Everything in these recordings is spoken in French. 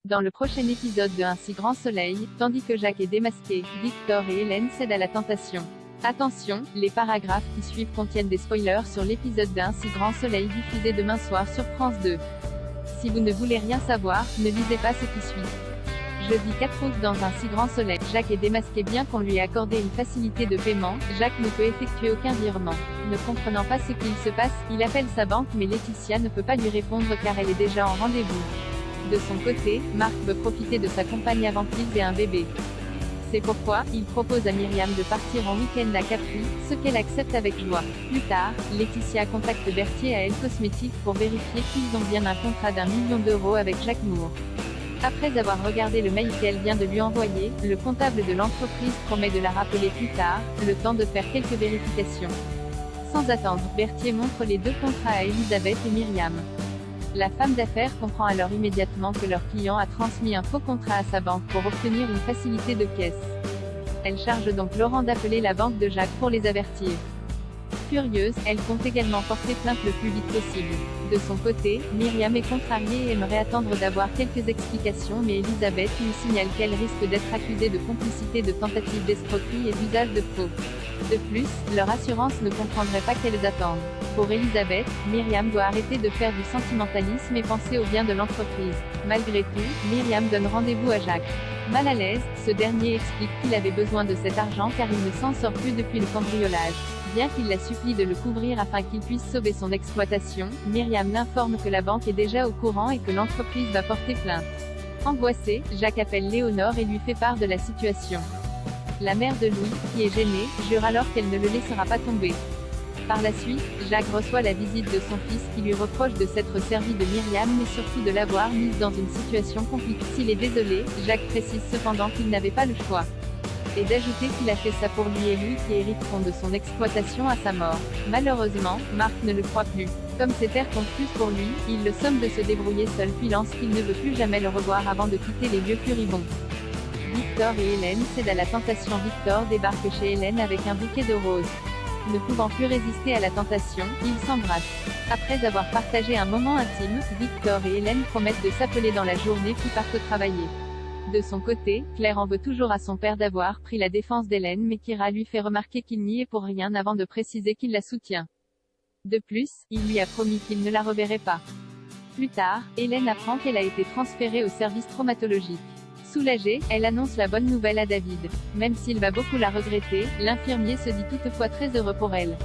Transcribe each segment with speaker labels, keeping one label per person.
Speaker 1: Dans le prochain épisode de Un si grand soleil, tandis que Jacques est démasqué, Victor et Hélène cèdent à la tentation. Attention, les paragraphes qui suivent contiennent des spoilers sur l'épisode d'Un si grand soleil diffusé demain soir sur France 2. Si vous ne voulez rien savoir, ne lisez pas ce qui suit. Jeudi 4 août dans Un si grand soleil, Jacques est démasqué bien qu'on lui ait accordé une facilité de paiement, Jacques ne peut effectuer aucun virement. Ne comprenant pas ce qu'il se passe, il appelle sa banque mais Laetitia ne peut pas lui répondre car elle est déjà en rendez-vous. De son côté, Marc veut profiter de sa compagne avant qu'ils aient un bébé. C'est pourquoi, il propose à Myriam de partir en week-end à Capri, ce qu'elle accepte avec joie. Plus tard, Laetitia contacte Berthier à Elle Cosmétique pour vérifier qu'ils ont bien un contrat d'1 million d'euros avec Jacques Moore. Après avoir regardé le mail qu'elle vient de lui envoyer, le comptable de l'entreprise promet de la rappeler plus tard, le temps de faire quelques vérifications. Sans attendre, Berthier montre les deux contrats à Elisabeth et Myriam. La femme d'affaires comprend alors immédiatement que leur client a transmis un faux contrat à sa banque pour obtenir une facilité de caisse. Elle charge donc Laurent d'appeler la banque de Jacques pour les avertir. Furieuse, elle compte également porter plainte le plus vite possible. De son côté, Myriam est contrariée et aimerait attendre d'avoir quelques explications mais Elisabeth lui signale qu'elle risque d'être accusée de complicité de tentative d'escroquerie et d'usage de faux. De plus, leur assurance ne comprendrait pas qu'elles attendent. Pour Elisabeth, Myriam doit arrêter de faire du sentimentalisme et penser au bien de l'entreprise. Malgré tout, Myriam donne rendez-vous à Jacques. Mal à l'aise, ce dernier explique qu'il avait besoin de cet argent car il ne s'en sort plus depuis le cambriolage. Bien qu'il la supplie de le couvrir afin qu'il puisse sauver son exploitation, Myriam l'informe que la banque est déjà au courant et que l'entreprise va porter plainte. Angoissé, Jacques appelle Léonore et lui fait part de la situation. La mère de Louis, qui est gênée, jure alors qu'elle ne le laissera pas tomber. Par la suite, Jacques reçoit la visite de son fils qui lui reproche de s'être servi de Myriam mais surtout de l'avoir mise dans une situation compliquée. S'il est désolé, Jacques précise cependant qu'il n'avait pas le choix. Et d'ajouter qu'il a fait ça pour lui et lui qui hériteront de son exploitation à sa mort. Malheureusement, Marc ne le croit plus. Comme ses terres comptent plus pour lui, il le somme de se débrouiller seul puis lance qu'il ne veut plus jamais le revoir avant de quitter les lieux furibonds. Victor et Hélène cèdent à la tentation. Victor débarque chez Hélène avec un bouquet de roses. Ne pouvant plus résister à la tentation, ils s'embrassent. Après avoir partagé un moment intime, Victor et Hélène promettent de s'appeler dans la journée puis partent travailler. De son côté, Claire en veut toujours à son père d'avoir pris la défense d'Hélène mais Kira lui fait remarquer qu'il n'y est pour rien avant de préciser qu'il la soutient. De plus, il lui a promis qu'il ne la reverrait pas. Plus tard, Hélène apprend qu'elle a été transférée au service traumatologique. Soulagée, elle annonce la bonne nouvelle à David. Même s'il va beaucoup la regretter, l'infirmier se dit toutefois très heureux pour elle.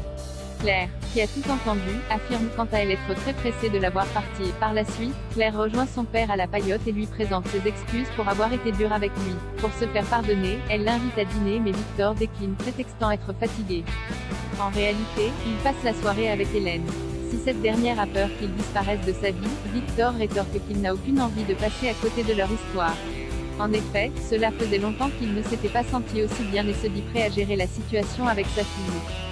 Speaker 1: Claire, qui a tout entendu, affirme quant à elle être très pressée de la voir partir. Par la suite, Claire rejoint son père à la Paillote et lui présente ses excuses pour avoir été dure avec lui. Pour se faire pardonner, elle l'invite à dîner mais Victor décline prétextant être fatigué. En réalité, il passe la soirée avec Hélène. Si cette dernière a peur qu'il disparaisse de sa vie, Victor rétorque qu'il n'a aucune envie de passer à côté de leur histoire. En effet, cela faisait longtemps qu'il ne s'était pas senti aussi bien et se dit prêt à gérer la situation avec sa fille.